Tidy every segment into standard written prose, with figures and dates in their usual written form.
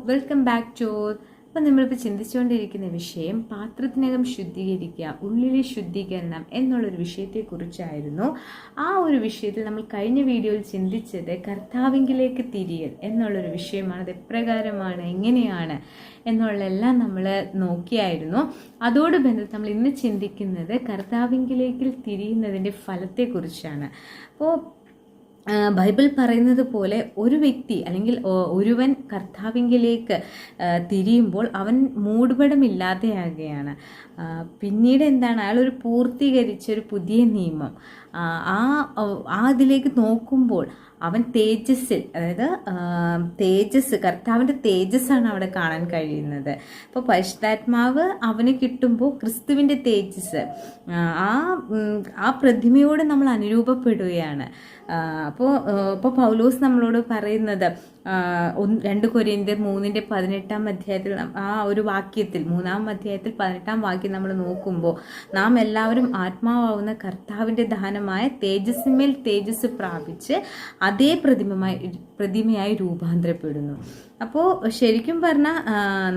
Welcome back to. അപ്പം നമ്മളിപ്പോൾ ചിന്തിച്ചുകൊണ്ടിരിക്കുന്ന വിഷയം പാത്രത്തിനകം ശുദ്ധീകരിക്കുക, ഉള്ളിലെ ശുദ്ധീകരണം എന്നുള്ളൊരു വിഷയത്തെക്കുറിച്ചായിരുന്നു. ആ ഒരു വിഷയത്തിൽ നമ്മൾ കഴിഞ്ഞ വീഡിയോയിൽ ചിന്തിച്ചത് കർത്താവിങ്കിലേക്ക് തിരിയൽ എന്നുള്ളൊരു വിഷയമാണ്. അത് എപ്രകാരമാണ്, എങ്ങനെയാണ് എന്നുള്ളതെല്ലാം നമ്മൾ നോക്കിയായിരുന്നു. അതോട് ബന്ധപ്പെട്ട് നമ്മൾ ഇന്ന് ചിന്തിക്കുന്നത് കർത്താവിങ്കിലേക്ക് തിരിയുന്നതിൻ്റെ ഫലത്തെക്കുറിച്ചാണ്. അപ്പോൾ ബൈബിൾ പറയുന്നത് പോലെ ഒരു വ്യക്തി അല്ലെങ്കിൽ ഒരുവൻ കർത്താവിങ്കിലേക്ക് തിരിയുമ്പോൾ അവൻ മൂടുപടമില്ലാതെയാകുകയാണ്. പിന്നീട് എന്താണ്, അയാളൊരു പൂർത്തീകരിച്ചൊരു പുതിയ നിയമം അതിലേക്ക് നോക്കുമ്പോൾ അവൻ തേജസ്സിൽ, അതായത് തേജസ്, കർത്താവിൻ്റെ തേജസ്സാണ് അവിടെ കാണാൻ കഴിയുന്നത്. അപ്പോൾ പരിശുദ്ധാത്മാവ് അവന് കിട്ടുമ്പോൾ ക്രിസ്തുവിൻ്റെ തേജസ് ആ പ്രതിമയോട് നമ്മൾ അനുരൂപപ്പെടുകയാണ്. അപ്പോൾ പൗലോസ് നമ്മളോട് പറയുന്നത് 2 കൊരിന്ത്യർ 3:18 ആ ഒരു വാക്യത്തിൽ, 3-ാം അധ്യായത്തിൽ 18-ാം വാക്യം നമ്മൾ നോക്കുമ്പോൾ നാം എല്ലാവരും ആത്മാവാവുന്ന കർത്താവിൻ്റെ ദാനമായ തേജസ്സിന്മേൽ തേജസ് പ്രാപിച്ച് അതേ പ്രതിമയായി രൂപാന്തരപ്പെടുന്നു. അപ്പോൾ ശരിക്കും പറഞ്ഞാൽ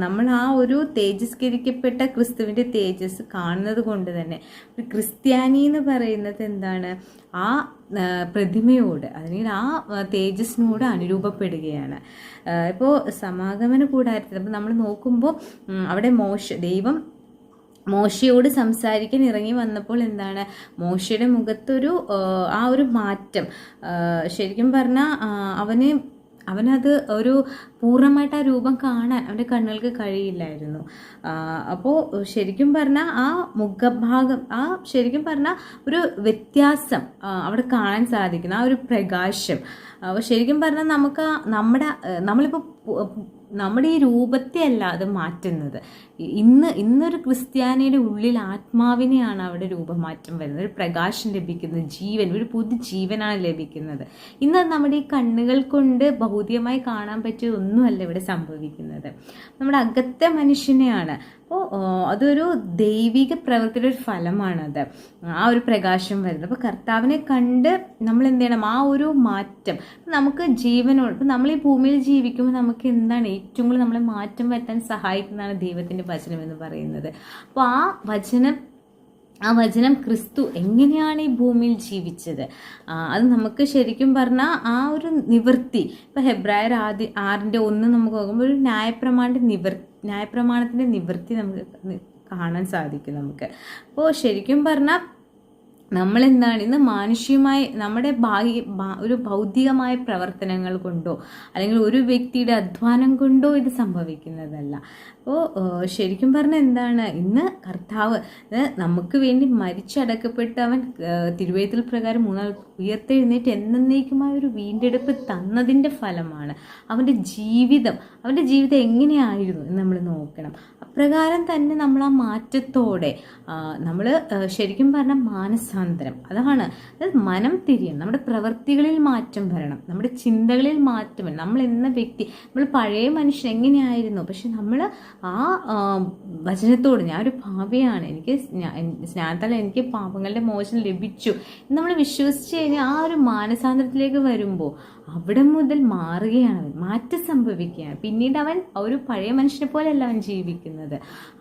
നമ്മൾ ആ ഒരു തേജസ്കരിക്കപ്പെട്ട ക്രിസ്തുവിൻ്റെ തേജസ് കാണുന്നത് കൊണ്ട് തന്നെ ഒരു ക്രിസ്ത്യാനി എന്ന് പറയുന്നത് എന്താണ്, ആ പ്രതിമയോട് അല്ലെങ്കിൽ ആ തേജസ്സിനോട് അനുരൂപപ്പെടുകയാണ്. ഇപ്പോൾ സമാഗമന കൂടാരത്തിൽ അപ്പോൾ നമ്മൾ നോക്കുമ്പോൾ അവിടെ ദൈവം മോശയോട് സംസാരിക്കാൻ ഇറങ്ങി വന്നപ്പോൾ എന്താണ്, മോശയുടെ മുഖത്തൊരു ആ ഒരു മാറ്റം, ശരിക്കും പറഞ്ഞാൽ അവനത് ഒരു പൂർണ്ണമായിട്ട് ആ രൂപം കാണാൻ അവൻ്റെ കണ്ണുകൾക്ക് കഴിയില്ലായിരുന്നു. അപ്പോൾ ശരിക്കും പറഞ്ഞാൽ ആ മുഖഭാഗം, ശരിക്കും പറഞ്ഞാൽ ഒരു വ്യത്യാസം അവിടെ കാണാൻ സാധിക്കുന്നു, ആ ഒരു പ്രകാശം. അപ്പോൾ ശരിക്കും പറഞ്ഞാൽ നമുക്ക് നമ്മളിപ്പോൾ നമ്മുടെ ഈ രൂപത്തെ അല്ല അത് മാറ്റുന്നത്. ഇന്നൊരു ക്രിസ്ത്യാനിയുടെ ഉള്ളിൽ ആത്മാവിനെയാണ് അവിടെ രൂപമാറ്റം വരുന്നത്, ഒരു പ്രകാശം ലഭിക്കുന്നത്, ജീവൻ, ഒരു പുതു ജീവനാണ് ലഭിക്കുന്നത്. ഇന്ന് നമ്മുടെ ഈ കണ്ണുകൾ കൊണ്ട് ഭൗതികമായി കാണാൻ പറ്റിയതൊന്നുമല്ല ഇവിടെ സംഭവിക്കുന്നത്, നമ്മുടെ അകത്തെ മനുഷ്യനെയാണ്. അപ്പോൾ അതൊരു ദൈവിക പ്രവൃത്തിയുടെ ഒരു ഫലമാണത്, ആ ഒരു പ്രകാശം വരുന്നത്. അപ്പോൾ കർത്താവിനെ കണ്ട് നമ്മൾ എന്ത് ചെയ്യണം, ആ ഒരു മാറ്റം നമുക്ക് ജീവനോട്, ഇപ്പം നമ്മൾ ഈ ഭൂമിയിൽ ജീവിക്കുമ്പോൾ നമുക്ക് എന്താണ് ഏറ്റവും കൂടുതൽ നമ്മളെ മാറ്റം വരുത്താൻ സഹായിക്കുന്നതാണ് ദൈവത്തിൻ്റെ വചനം എന്ന് പറയുന്നത്. അപ്പോൾ ആ വചനം ക്രിസ്തു എങ്ങനെയാണ് ഈ ഭൂമിയിൽ ജീവിച്ചത്, അത് നമുക്ക് ശരിക്കും പറഞ്ഞാൽ ആ ഒരു നിവൃത്തി. ഇപ്പോൾ ഹെബ്രായർ 6:1 നമുക്ക് നോക്കുമ്പോൾ ഒരു ന്യായപ്രമാണത്തിൻ്റെ നിവൃത്തി നമുക്ക് കാണാൻ സാധിക്കും നമുക്ക്. അപ്പോൾ ശരിക്കും പറഞ്ഞാൽ നമ്മളെന്താണ് ഇന്ന് മാനുഷികമായി നമ്മുടെ ഒരു ഭൗതികമായ പ്രവർത്തനങ്ങൾ കൊണ്ടോ അല്ലെങ്കിൽ ഒരു വ്യക്തിയുടെ അധ്വാനം കൊണ്ടോ ഇത് സംഭവിക്കുന്നതല്ല. അപ്പോൾ ശരിക്കും പറഞ്ഞാൽ എന്താണ്, ഇന്ന് കർത്താവ് നമുക്ക് വേണ്ടി മരിച്ചടക്കപ്പെട്ട് അവൻ തിരുവെഴുത്തിൽ പ്രകാരം 3 നാൾ ഉയർത്തെഴുന്നേറ്റ് എന്നേക്കുമായ ഒരു വീണ്ടെടുപ്പ് തന്നതിൻ്റെ ഫലമാണ് അവൻ്റെ ജീവിതം എങ്ങനെയായിരുന്നു എന്ന് നമ്മൾ നോക്കണം. അപ്രകാരം തന്നെ നമ്മൾ ആ മാറ്റത്തോടെ നമ്മൾ ശരിക്കും പറഞ്ഞാൽ മാനസാന്തരം, അതാണ് മനം തിരിയണം, നമ്മുടെ പ്രവൃത്തികളിൽ മാറ്റം വരണം, നമ്മുടെ ചിന്തകളിൽ മാറ്റം വരണം. നമ്മൾ എന്ന വ്യക്തി, നമ്മൾ പഴയ മനുഷ്യൻ എങ്ങനെയായിരുന്നു, പക്ഷെ നമ്മൾ ആ വചനത്തോട്, ഞാനൊരു പാപിയാണ്, സ്നാനത്താൽ എനിക്ക് പാപങ്ങളുടെ മോചനം ലഭിച്ചു എന്ന് നമ്മൾ വിശ്വസിച്ച് കഴിഞ്ഞാൽ ആ ഒരു മാനസാന്തരത്തിലേക്ക് വരുമ്പോൾ അവിടെ മുതൽ മാറുകയാണ്, മാറ്റം സംഭവിക്കുകയാണ്. പിന്നീട് അവൻ ഒരു പഴയ മനുഷ്യനെ പോലെയല്ല അവൻ ജീവിക്കുന്നത്,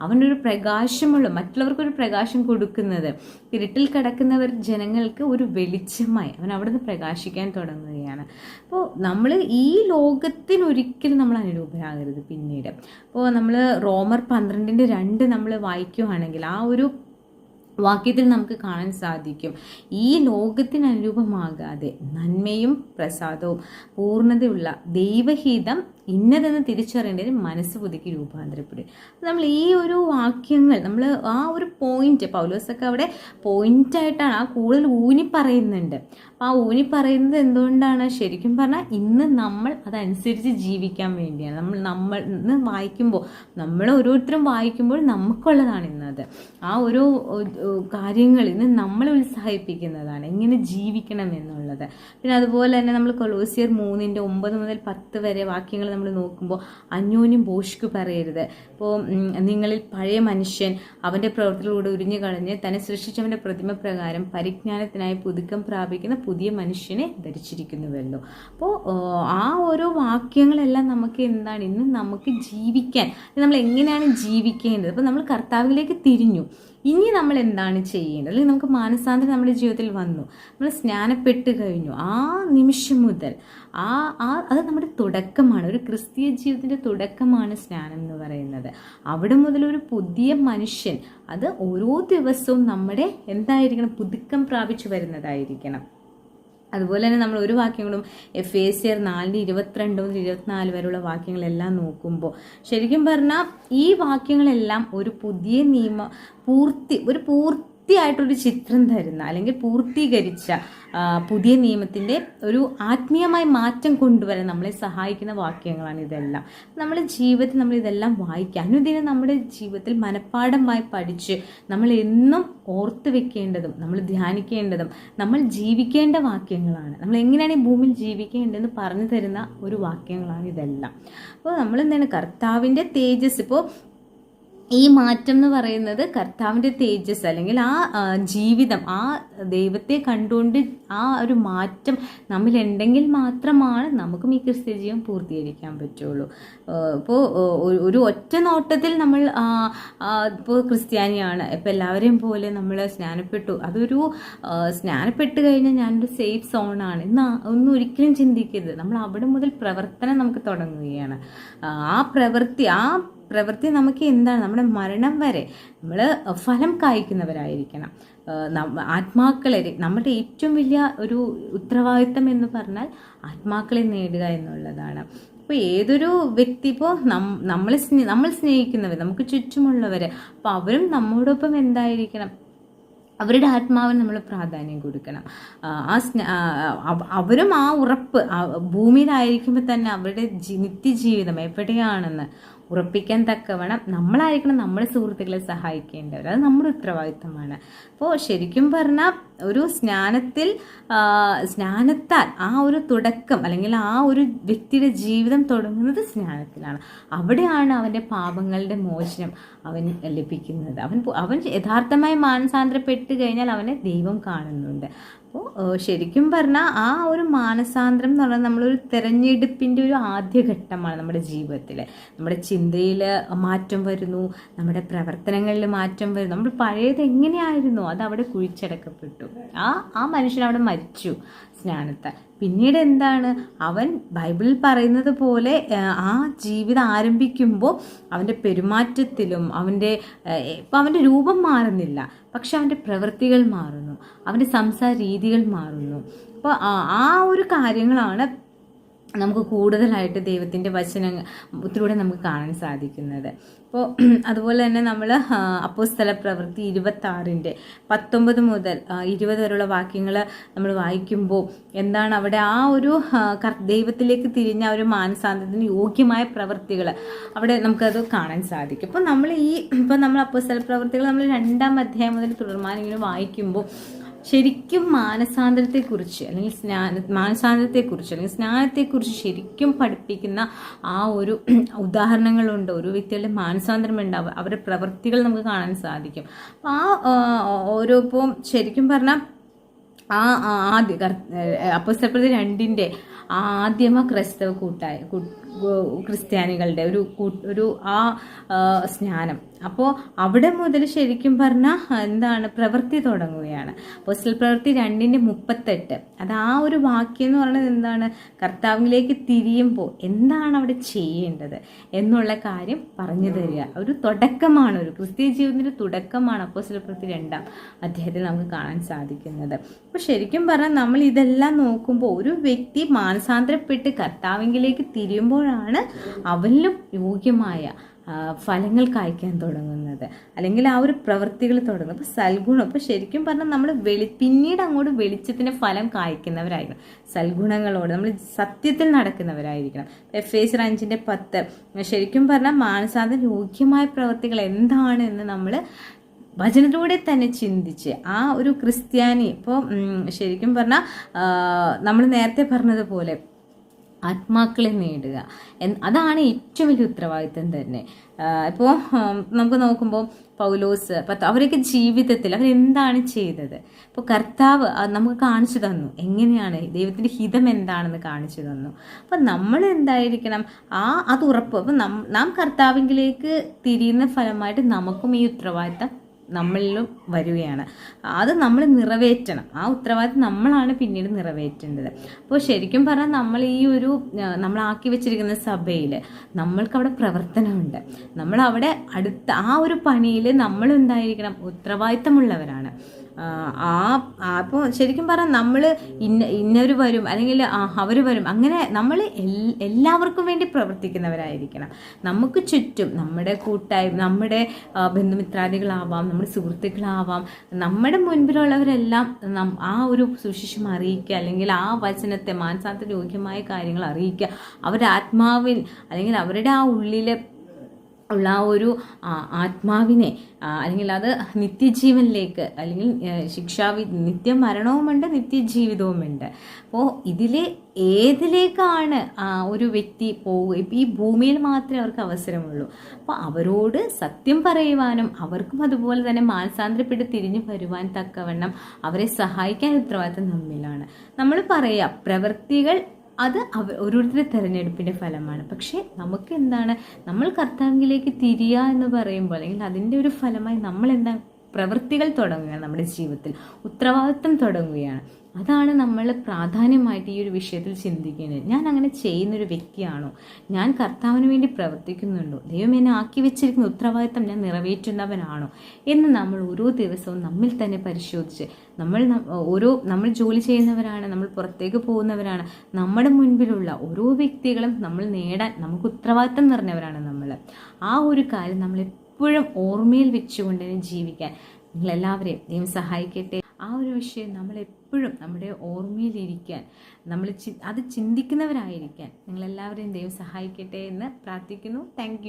അവനൊരു പ്രകാശമുള്ള, മറ്റുള്ളവർക്കൊരു പ്രകാശം കൊടുക്കുന്നത്, ഇരുട്ടിൽ കിടക്കുന്നവർ ജനങ്ങൾക്ക് ഒരു വെളിച്ചമായി അവൻ അവിടെ നിന്ന് പ്രകാശിക്കാൻ തുടങ്ങുകയാണ്. അപ്പോൾ നമ്മൾ ഈ ലോകത്തിനൊരിക്കലും നമ്മൾ അനുരൂപരാകരുത് പിന്നീട്. അപ്പോൾ നമ്മൾ റോമർ 12:2 നമ്മൾ വായിക്കുകയാണെങ്കിൽ ആ ഒരു വാക്യത്തിൽ നമുക്ക് കാണാൻ സാധിക്കും, ഈ ലോകത്തിന് അനുരൂപമാകാതെ നന്മയും പ്രസാദവും പൂർണ്ണതയുള്ള ദൈവഹിതം ഇന്നതെന്ന് തിരിച്ചറിയേണ്ടതിന് മനസ്സ് പുതുക്കി രൂപാന്തരപ്പെടും. നമ്മൾ ഈ ഒരു വാക്യങ്ങൾ, നമ്മൾ ആ ഒരു പോയിന്റ്, പൗലോസൊക്കെ അവിടെ പോയിന്റായിട്ടാണ് ആ കൂടുതൽ ഊന്നി പറയുന്നുണ്ട്. അപ്പോൾ ആ ഊന്നി പറയുന്നത് എന്തുകൊണ്ടാണ്, ശരിക്കും പറഞ്ഞാൽ ഇന്ന് നമ്മൾ അതനുസരിച്ച് ജീവിക്കാൻ വേണ്ടിയാണ്. നമ്മൾ ഇന്ന് വായിക്കുമ്പോൾ, നമ്മൾ ഓരോരുത്തരും വായിക്കുമ്പോൾ നമുക്കുള്ളതാണ് ഇന്നത്. ആ ഓരോ കാര്യങ്ങൾ ഇന്ന് നമ്മളെ ഉത്സാഹിപ്പിക്കുന്നതാണ് എങ്ങനെ ജീവിക്കണം എന്നുള്ളത്. പിന്നെ അതുപോലെ തന്നെ നമ്മൾ കൊലോസ്യർ 3:9-10 വരെ വാക്യങ്ങൾ വാക്യങ്ങൾ നമ്മൾ നോക്കുമ്പോൾ അന്യോന്യം ഭോഷ്കു പറയരുത്. ഇപ്പോൾ നിങ്ങളിൽ പഴയ മനുഷ്യൻ അവൻ്റെ പ്രവൃത്തിയിലൂടെ ഉരിഞ്ഞു കളഞ്ഞ് തന്നെ സൃഷ്ടിച്ചവൻ്റെ പ്രതിമ പ്രകാരം പരിജ്ഞാനത്തിനായി പുതുക്കം പ്രാപിക്കുന്ന പുതിയ മനുഷ്യനെ ധരിച്ചിരിക്കുന്നുവല്ലോ. അപ്പോൾ ആ ഓരോ വാക്യങ്ങളെല്ലാം നമുക്ക് എന്താണ്, ഇന്ന് നമുക്ക് ജീവിക്കാൻ, നമ്മൾ എങ്ങനെയാണ് ജീവിക്കേണ്ടത്. അപ്പോൾ നമ്മൾ കർത്താവിലേക്ക് തിരിഞ്ഞു, ഇനി നമ്മൾ എന്താണ് ചെയ്യേണ്ടത്, അല്ലെങ്കിൽ നമുക്ക് മാനസാന്തരം നമ്മുടെ ജീവിതത്തിൽ വന്നു, നമ്മൾ സ്നാനപ്പെട്ട് കഴിഞ്ഞു, ആ നിമിഷം മുതൽ അത് നമ്മുടെ തുടക്കമാണ്. ഒരു ക്രിസ്തീയ ജീവിതത്തിൻ്റെ തുടക്കമാണ് സ്നാനം എന്ന് പറയുന്നത്. അവിടെ മുതൽ ഒരു പുതിയ മനുഷ്യൻ, അത് ഓരോ ദിവസവും നമ്മുടെ എന്തായിരിക്കണം, പുതുക്കം പ്രാപിച്ചു വരുന്നതായിരിക്കണം. അതുപോലെ തന്നെ നമ്മൾ ഒരു വാക്യങ്ങളും എഫേസ്യർ 4:22-24 വരെയുള്ള വാക്യങ്ങളെല്ലാം നോക്കുമ്പോൾ ശരിക്കും പറഞ്ഞാൽ ഈ വാക്യങ്ങളെല്ലാം ഒരു പുതിയ പൂർത്തിയായിട്ടൊരു ചിത്രം തരുന്ന, അല്ലെങ്കിൽ പൂർത്തീകരിച്ച പുതിയ നിയമത്തിൻ്റെ ഒരു ആത്മീയമായ മാറ്റം കൊണ്ടുവരാൻ നമ്മളെ സഹായിക്കുന്ന വാക്യങ്ങളാണ് ഇതെല്ലാം. നമ്മുടെ ജീവിതത്തിൽ നമ്മൾ ഇതെല്ലാം വായിക്കുക, അനുദിനം നമ്മുടെ ജീവിതത്തിൽ മനഃപ്പാഠമായി പഠിച്ച് നമ്മൾ എന്നും ഓർത്ത് വെക്കേണ്ടതും നമ്മൾ ധ്യാനിക്കേണ്ടതും നമ്മൾ ജീവിക്കേണ്ട വാക്യങ്ങളാണ്. നമ്മൾ എങ്ങനെയാണ് ഈ ഭൂമിയിൽ ജീവിക്കേണ്ടതെന്ന് പറഞ്ഞു തരുന്ന ഒരു വാക്യങ്ങളാണ് ഇതെല്ലാം. അപ്പോൾ നമ്മൾ എന്താണ്, കർത്താവിൻ്റെ തേജസ്, ഇപ്പോൾ ഈ മാറ്റം എന്ന് പറയുന്നത് കർത്താവിൻ്റെ തേജസ്, അല്ലെങ്കിൽ ആ ജീവിതം, ആ ദൈവത്തെ കണ്ടുകൊണ്ട് ആ ഒരു മാറ്റം നമ്മിലുണ്ടെങ്കിൽ മാത്രമാണ് നമുക്കും ഈ ക്രിസ്ത്യ ജീവിതം പൂർത്തീകരിക്കാൻ പറ്റുള്ളൂ. ഇപ്പോൾ ഒരു ഒറ്റ നോട്ടത്തിൽ നമ്മൾ ഇപ്പോൾ ക്രിസ്ത്യാനിയാണ്, ഇപ്പോൾ എല്ലാവരെയും പോലെ നമ്മൾ സ്നാനപ്പെട്ടു, അതൊരു സ്നാനപ്പെട്ട് കഴിഞ്ഞാൽ ഞാനൊരു സേഫ് സോണാണ് എന്ന് ഒന്നും ഒരിക്കലും ചിന്തിക്കരുത്. നമ്മൾ അവിടെ മുതൽ പ്രവർത്തനം നമുക്ക് തുടങ്ങുകയാണ്. ആ പ്രവൃത്തി നമുക്ക് എന്താണ്, നമ്മുടെ മരണം വരെ നമ്മൾ ഫലം കായ്ക്കുന്നവരായിരിക്കണം. ആത്മാക്കളെ, നമ്മുടെ ഏറ്റവും വലിയ ഒരു ഉത്തരവാദിത്തം എന്ന് പറഞ്ഞാൽ ആത്മാക്കളെ നേടുക എന്നുള്ളതാണ്. അപ്പോൾ ഏതൊരു വ്യക്തി, ഇപ്പോൾ നമ്മൾ സ്നേഹിക്കുന്നവർ, നമുക്ക് ചുറ്റുമുള്ളവർ, അപ്പോൾ അവരും നമ്മോടൊപ്പം എന്തായിരിക്കണം, അവരുടെ ആത്മാവിന് നമ്മൾ പ്രാധാന്യം കൊടുക്കണം. അവരും ആ ഉറപ്പ് ഭൂമിയിലായിരിക്കുമ്പോൾ തന്നെ അവരുടെ നിത്യജീവിതം എവിടെയാണെന്ന് ഉറപ്പിക്കാൻ തക്കവണ്ണം നമ്മളായിരിക്കണം നമ്മുടെ സുഹൃത്തുക്കളെ സഹായിക്കേണ്ടവർ. അത് നമ്മുടെ ഉത്തരവാദിത്തമാണ്. അപ്പോൾ ശരിക്കും പറഞ്ഞാൽ ഒരു സ്നാനത്താൽ ആ ഒരു തുടക്കം, അല്ലെങ്കിൽ ആ ഒരു വ്യക്തിയുടെ ജീവിതം തുടങ്ങുന്നത് സ്നാനത്തിലാണ്. അവിടെയാണ് അവൻ്റെ പാപങ്ങളുടെ മോചനം അവൻ ലഭിക്കുന്നത്. അവൻ യഥാർത്ഥമായി മാനസാന്തരപ്പെട്ട് കഴിഞ്ഞാൽ അവനെ ദൈവം കാണുന്നുണ്ട്. അപ്പോൾ ശരിക്കും പറഞ്ഞാൽ ആ ഒരു മാനസാന്തരം എന്ന് പറഞ്ഞാൽ നമ്മളൊരു തിരഞ്ഞെടുപ്പിൻ്റെ ഒരു ആദ്യഘട്ടമാണ് നമ്മുടെ ജീവിതത്തിൽ. നമ്മുടെ ചിന്തയിൽ മാറ്റം വരുന്നു, നമ്മുടെ പ്രവർത്തനങ്ങളിൽ മാറ്റം വരുന്നു. നമ്മൾ പഴയത് എങ്ങനെയായിരുന്നു അത് അവിടെ കുഴിച്ചടക്കപ്പെട്ടു. ആ മനുഷ്യൻ അവിടെ മരിച്ചു സ്നാനത്താൽ. പിന്നീട് എന്താണ്, അവൻ ബൈബിളിൽ പറയുന്നത് പോലെ ആ ജീവിതം ആരംഭിക്കുമ്പോൾ അവൻ്റെ പെരുമാറ്റത്തിലും അവൻ്റെ രൂപം മാറുന്നില്ല, പക്ഷെ അവൻ്റെ പ്രവൃത്തികൾ മാറുന്നു, അവൻ്റെ സംസാര രീതികൾ മാറുന്നു. അപ്പോൾ ആ ഒരു കാര്യങ്ങളാണ് നമുക്ക് കൂടുതലായിട്ട് ദൈവത്തിൻ്റെ വചനത്തിലൂടെ നമുക്ക് കാണാൻ സാധിക്കുന്നത്. അപ്പോൾ അതുപോലെ തന്നെ നമ്മൾ അപ്പോസ്തല പ്രവൃത്തി 26-19 മുതൽ 20 വരെയുള്ള വാക്യങ്ങൾ നമ്മൾ വായിക്കുമ്പോൾ എന്താണ്, അവിടെ ആ ഒരു ദൈവത്തിലേക്ക് തിരിഞ്ഞ ഒരു മാനസാന്തരത്തിന് യോഗ്യമായ പ്രവൃത്തികൾ അവിടെ നമുക്കത് കാണാൻ സാധിക്കും. ഇപ്പോൾ നമ്മൾ അപ്പോസ്തല പ്രവൃത്തികൾ നമ്മൾ 2-ാം അധ്യായം മുതൽ തുടർമാനം ഇങ്ങനെ വായിക്കുമ്പോൾ ശരിക്കും മാനസാന്തരത്തെക്കുറിച്ച്, അല്ലെങ്കിൽ സ്നാനത്തെക്കുറിച്ച് ശരിക്കും പഠിപ്പിക്കുന്ന ആ ഒരു ഉദാഹരണങ്ങളുണ്ട്. ഒരു വ്യക്തികളുടെ മാനസാന്തരം ഉണ്ടാവുക, അവരുടെ പ്രവൃത്തികൾ നമുക്ക് കാണാൻ സാധിക്കും. ഓരോ ഇപ്പോൾ ശരിക്കും പറഞ്ഞാൽ അപ്പോസ്തല പ്രവൃത്തി 2-ന്റെ ആദ്യമ ക്രൈസ്തവ ക്രിസ്ത്യാനികളുടെ ഒരു സ്നാനം. അപ്പോൾ അവിടെ മുതൽ ശരിക്കും പറഞ്ഞാൽ എന്താണ്, പ്രവൃത്തി തുടങ്ങുകയാണ്. അപ്പോസ്തല പ്രവൃത്തി 2:38, അത് ആ ഒരു വാക്യം എന്ന് പറയുന്നത് എന്താണ്, കർത്താവിലേക്ക് തിരിയുമ്പോൾ എന്താണ് അവിടെ ചെയ്യേണ്ടത് എന്നുള്ള കാര്യം പറഞ്ഞു തരിക. ഒരു തുടക്കമാണ്, ഒരു ക്രിസ്തീയ ജീവിതത്തിൻ്റെ തുടക്കമാണ് അപ്പോസ്തല പ്രവൃത്തി 2-ാം അധ്യായത്തിൽ നമുക്ക് കാണാൻ സാധിക്കുന്നത്. അപ്പോൾ ശരിക്കും പറഞ്ഞാൽ നമ്മൾ ഇതെല്ലാം നോക്കുമ്പോൾ ഒരു വ്യക്തി മാനസാന്തരപ്പെട്ട് കർത്താവിലേക്ക് തിരിയുമ്പോഴാണ് അവനിലും യോഗ്യമായ ഫലങ്ങൾ കായ്ക്കാൻ തുടങ്ങുന്നത്, അല്ലെങ്കിൽ ആ ഒരു പ്രവൃത്തികൾ തുടങ്ങും. അപ്പോൾ സൽഗുണം, അപ്പോൾ ശരിക്കും പറഞ്ഞാൽ നമ്മൾ പിന്നീട് അങ്ങോട്ട് വെളിച്ചത്തിൻ്റെ ഫലം കായ്ക്കുന്നവരായിരിക്കണം. സൽഗുണങ്ങളോട് നമ്മൾ സത്യത്തിൽ നടക്കുന്നവരായിരിക്കണം. എഫേസ്യർ 5:10 ശരിക്കും പറഞ്ഞാൽ മാനസാന്തര യോഗ്യമായ പ്രവൃത്തികൾ എന്താണ് എന്ന് നമ്മൾ വചനത്തിലൂടെ തന്നെ ചിന്തിച്ച് ആ ഒരു ക്രിസ്ത്യാനി, ഇപ്പോൾ ശരിക്കും പറഞ്ഞാൽ നമ്മൾ നേരത്തെ പറഞ്ഞതുപോലെ ആത്മാക്കളെ നേടുക അതാണ് ഏറ്റവും വലിയ ഉത്തരവാദിത്തം തന്നെ. ഇപ്പോൾ നമുക്ക് നോക്കുമ്പോൾ പൗലോസ് അവരൊക്കെ ജീവിതത്തിൽ അവരെന്താണ് ചെയ്തത്? ഇപ്പോൾ കർത്താവ് നമുക്ക് കാണിച്ചു തന്നു എങ്ങനെയാണ് ദൈവത്തിൻ്റെ ഹിതം എന്താണെന്ന് കാണിച്ചു തന്നു. അപ്പം നമ്മൾ എന്തായിരിക്കണം അത് ഉറപ്പ്. അപ്പം നാം കർത്താവിലേക്ക് തിരിയുന്ന ഫലമായിട്ട് നമുക്കും ഈ ഉത്തരവാദിത്തം നമ്മളിലും വരികയാണ്. അത് നമ്മൾ നിറവേറ്റണം. ആ ഉത്തരവാദിത്തം നമ്മളാണ് പിന്നീട് നിറവേറ്റേണ്ടത്. അപ്പോൾ ശരിക്കും പറഞ്ഞാൽ നമ്മൾ നമ്മളാക്കി വെച്ചിരിക്കുന്ന സഭയിൽ നമ്മൾക്ക് അവിടെ പ്രവർത്തനമുണ്ട്. നമ്മളവിടെ അടുത്ത ആ ഒരു പണിയിൽ നമ്മൾ എന്തായിരിക്കണം? ഉത്തരവാദിത്തമുള്ളവരാണ്. അപ്പോൾ ശരിക്കും പറഞ്ഞാൽ നമ്മൾ ഇന്നവർ വരും അല്ലെങ്കിൽ അവർ വരും, അങ്ങനെ നമ്മൾ എല്ലാവർക്കും വേണ്ടി പ്രവർത്തിക്കുന്നവരായിരിക്കണം. നമുക്ക് ചുറ്റും നമ്മുടെ കൂട്ടായ്മ, നമ്മുടെ ബന്ധുമിത്രാദികളാവാം, നമ്മുടെ സുഹൃത്തുക്കളാവാം, നമ്മുടെ മുൻപിലുള്ളവരെല്ലാം ആ ഒരു സുവിശേഷം അറിയിക്കുക, അല്ലെങ്കിൽ ആ വചനത്തെ മാനസാന്തര യോഗ്യമായ കാര്യങ്ങൾ അറിയിക്കുക. അവരുടെ ആത്മാവിൽ അല്ലെങ്കിൽ അവരുടെ ആ ഉള്ളിൽ ഉള്ള ആ ഒരു ആത്മാവിനെ അല്ലെങ്കിൽ അത് നിത്യജീവനിലേക്ക്, അല്ലെങ്കിൽ നിത്യമരണവുമുണ്ട് നിത്യജീവിതവുമുണ്ട്. അപ്പോൾ ഏതിലേക്കാണ് ഒരു വ്യക്തി പോവുക? ഇപ്പം ഈ ഭൂമിയിൽ മാത്രമേ അവർക്ക് അവസരമുള്ളൂ. അപ്പോൾ അവരോട് സത്യം പറയുവാനും അവർക്കും അതുപോലെ തന്നെ മാനസാന്തരപ്പെട്ട് തിരിഞ്ഞു വരുവാൻ തക്കവണ്ണം അവരെ സഹായിക്കാൻ ഉത്തരവാദിത്തം നമ്മിലാണ്. നമ്മൾ പറയാം പ്രവൃത്തികൾ അത് ഓരോരുത്തരുടെ തിരഞ്ഞെടുപ്പിൻ്റെ ഫലമാണ്. പക്ഷേ നമുക്ക് എന്താണ്? നമ്മൾ കർത്താവിലേക്ക് തിരിയുക എന്ന് പറയുമ്പോൾ, അല്ലെങ്കിൽ അതിൻ്റെ ഒരു ഫലമായി നമ്മൾ പ്രവൃത്തികൾ തുടങ്ങുകയാണ്. നമ്മുടെ ജീവിതത്തിൽ ഉത്തരവാദിത്വം തുടങ്ങുകയാണ്. അതാണ് നമ്മൾ പ്രാധാന്യമായിട്ട് ഈ ഒരു വിഷയത്തിൽ ചിന്തിക്കുന്നത്. ഞാൻ അങ്ങനെ ചെയ്യുന്നൊരു വ്യക്തിയാണോ? ഞാൻ കർത്താവിന് വേണ്ടി പ്രവർത്തിക്കുന്നുണ്ടോ? ദൈവം എന്നെ ആക്കി വെച്ചിരിക്കുന്ന ഉത്തരവാദിത്തം ഞാൻ നിറവേറ്റുന്നവനാണോ എന്ന് നമ്മൾ ഓരോ ദിവസവും നമ്മിൽ തന്നെ പരിശോധിച്ച്, നമ്മൾ ജോലി ചെയ്യുന്നവരാണ്, നമ്മൾ പുറത്തേക്ക് പോകുന്നവരാണ്, നമ്മുടെ മുൻപിലുള്ള ഓരോ വ്യക്തികളും നമ്മൾ നേടാൻ നമുക്ക് ഉത്തരവാദിത്തം നിറഞ്ഞവരാണ്. ആ ഒരു കാര്യം നമ്മൾ എപ്പോഴും ഓർമ്മയിൽ വെച്ചുകൊണ്ട് ജീവിക്കാൻ നിങ്ങളെല്ലാവരെയും ദൈവം സഹായിക്കട്ടെ. ആ ഒരു വിഷയം നമ്മളെപ്പോഴും നമ്മുടെ ഓർമ്മയിലിരിക്കാൻ, അത് ചിന്തിക്കുന്നവരായിരിക്കാൻ നിങ്ങളെല്ലാവരെയും ദൈവം സഹായിക്കട്ടെ എന്ന് പ്രാർത്ഥിക്കുന്നു. താങ്ക്